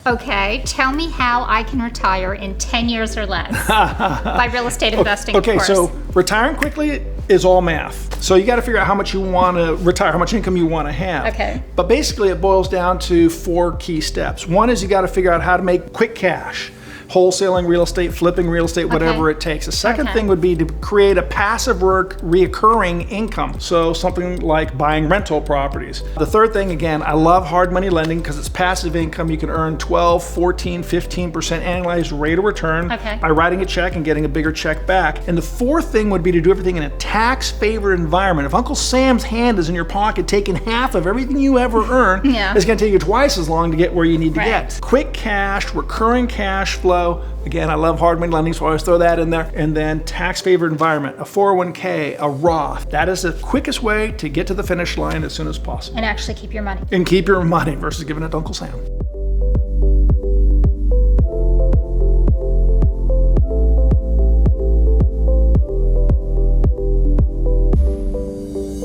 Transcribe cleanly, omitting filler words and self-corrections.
Okay, tell me how I can retire in 10 years or less by real estate investing, of course. So retiring quickly is all math. So you got to figure out how much you want to retire, how much income you want to have. Okay. But basically it boils down to 4 key steps. One is you got to figure out how to make quick cash. Wholesaling real estate, flipping real estate, whatever it takes. The second thing would be to create a passive reoccurring income. So something like buying rental properties. The third thing, again, I love hard money lending because it's passive income. You can earn 12, 14, 15% annualized rate of return by writing a check and getting a bigger check back. And the fourth thing would be to do everything in a tax-favored environment. If Uncle Sam's hand is in your pocket taking half of everything you ever earn, it's going to take you twice as long to get where you need to get. Quick cash, recurring cash flow. Again, I love hard money lending, so I always throw that in there. And then tax-favored environment, a 401k, a Roth. That is the quickest way to get to the finish line as soon as possible. And actually keep your money. And keep your money versus giving it to Uncle Sam.